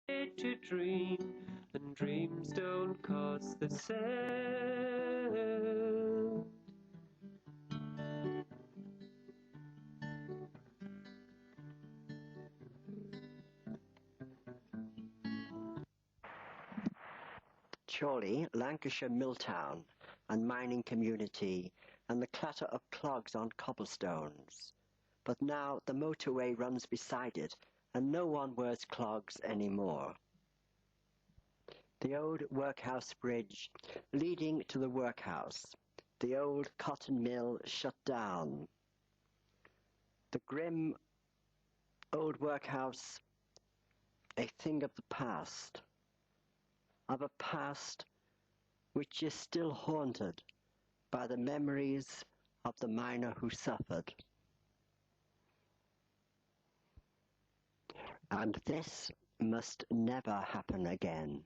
to dream, and dreams don't cause the sand. Chorley, Lancashire mill town and mining community, and the clatter of clogs on cobblestones. But now the motorway runs beside it, and no one wears clogs anymore. The old workhouse bridge leading to the workhouse, the old cotton mill shut down. The grim old workhouse, a thing of the past, of a past which is still haunted by the memories of the miner who suffered. And this must never happen again.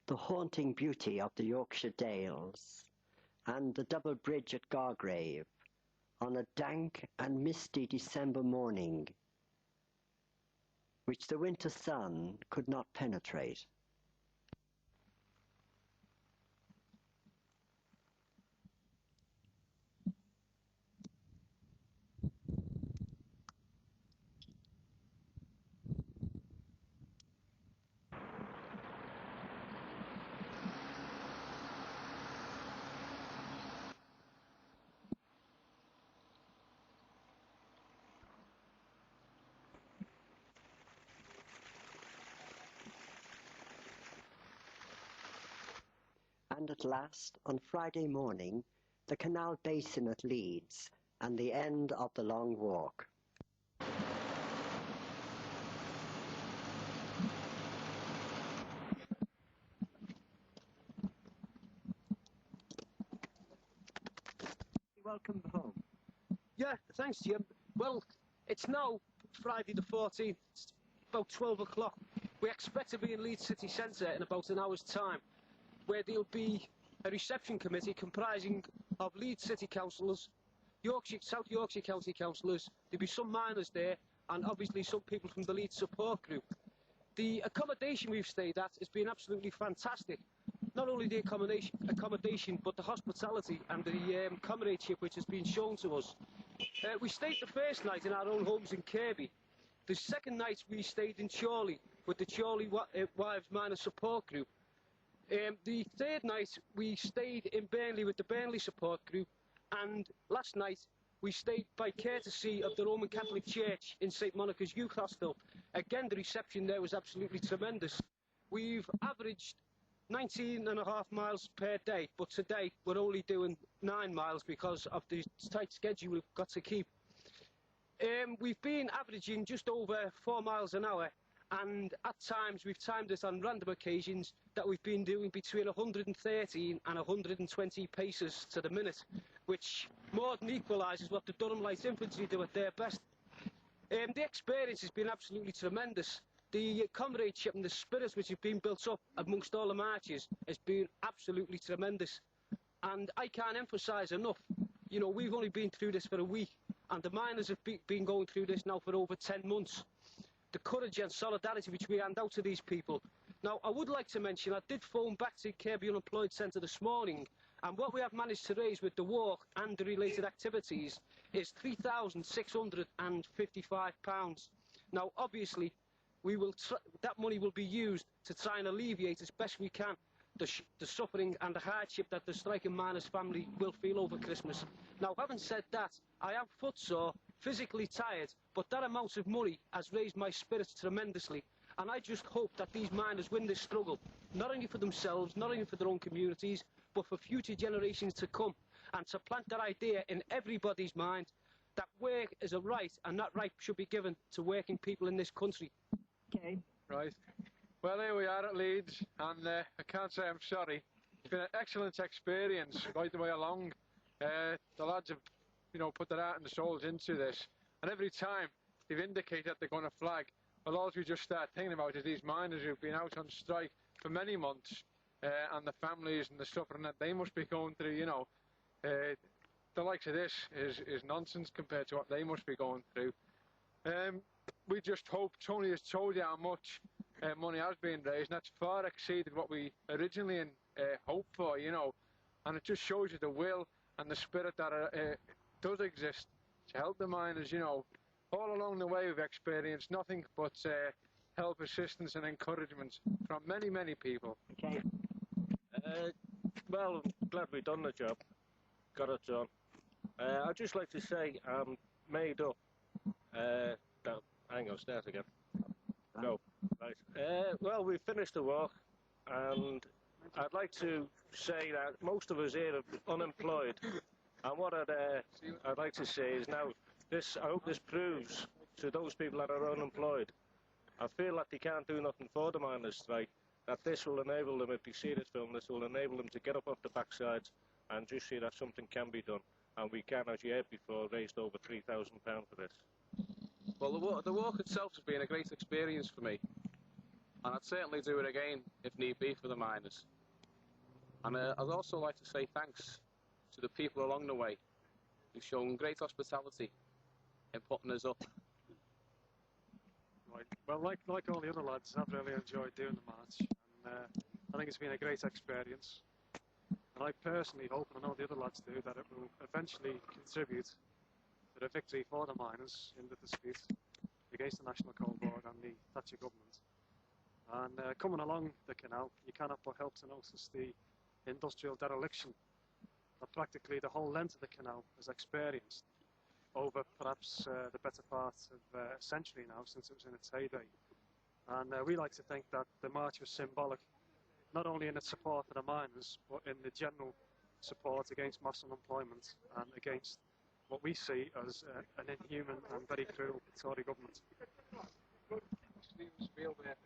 The haunting beauty of the Yorkshire Dales and the double bridge at Gargrave on a dank and misty December morning, which the winter sun could not penetrate. And at last, on Friday morning, the canal basin at Leeds, and the end of the long walk. Welcome home. Yeah, thanks, Jim. Well, it's now Friday the 14th, it's about 12 o'clock. We expect to be in Leeds City Centre in about an hour's time, where there'll be a reception committee comprising of Leeds City councillors, South Yorkshire County councillors, there'll be some miners there, and obviously some people from the Leeds support group. The accommodation we've stayed at has been absolutely fantastic. Not only the accommodation, but the hospitality and the comradeship which has been shown to us. We stayed the first night in our own homes in Kirkby. The second night we stayed in Chorley with the Chorley Wives Miners Support Group. The third night we stayed in Burnley with the Burnley Support Group, and last night we stayed by courtesy of the Roman Catholic Church in St Monica's Youth Hostel. Again, the reception there was absolutely tremendous. We've averaged 19.5 miles per day, but today we're only doing 9 miles because of the tight schedule we've got to keep. We've been averaging just over 4 miles an hour, and at times we've timed it on random occasions that we've been doing between 113 and 120 paces to the minute, which more than equalises what the Durham Light Infantry do at their best. The experience has been absolutely tremendous. The comradeship and the spirit which have been built up amongst all the marches has been absolutely tremendous. And I can't emphasise enough, you know, we've only been through this for a week, and the miners have been going through this now for over 10 months. The courage and solidarity which we hand out to these people. Now, I would like to mention, I did phone back to Kirkby Unemployed Centre this morning, and what we have managed to raise with the walk and the related activities is £3,655. Now, obviously, that money will be used to try and alleviate as best we can the suffering and the hardship that the striking miners' family will feel over Christmas. Now, having said that, I am footsore, physically tired, but that amount of money has raised my spirits tremendously, and I just hope that these miners win this struggle, not only for themselves, not only for their own communities, but for future generations to come, and to plant that idea in everybody's mind that work is a right, and that right should be given to working people in this country. Okay. Right. Well, here we are at Leeds, and I can't say I'm sorry. It's been an excellent experience right the way along. The lads have, you know, put their heart and souls into this, and every time they've indicated that they're going to flag, well, all we just start thinking about is these miners who've been out on strike for many months, and the families and the suffering that they must be going through, you know. The likes of this is nonsense compared to what they must be going through. We just hope, Tony has told you how much money has been raised, and that's far exceeded what we originally hoped for, you know. And it just shows you the will and the spirit that does exist to help the miners, you know. All along the way we've experienced nothing but help, assistance and encouragement from many, many people. Okay. Well, I'm glad we've done the job, got it done. I'd just like to say I'm made up. No, hang on, start again. No, right. Well, we finished the work, and I'd like to say that most of us here are unemployed. And what I'd like to say is now, I hope this proves to those people that are unemployed, I feel that they can't do nothing for the miners' strike, that this will enable them, if they see this film, this will enable them to get up off the backsides and just see that something can be done. And we can, as you heard before, raised over £3,000 for this. Well, the walk itself has been a great experience for me, and I'd certainly do it again if need be for the miners. And I'd also like to say thanks to the people along the way who've shown great hospitality in putting us up. Right. Well, like all the other lads, I've really enjoyed doing the march, and I think it's been a great experience. And I personally hope, and I know the other lads do, that it will eventually contribute to the victory for the miners in the dispute against the National Coal Board and the Thatcher government. And coming along the canal, you cannot but help to notice the industrial dereliction that practically the whole length of the canal has experienced over perhaps the better part of a century now, since it was in its heyday. And we like to think that the march was symbolic, not only in its support for the miners, but in the general support against mass unemployment and against what we see as an inhuman and very cruel Tory government. Steven Spielberg.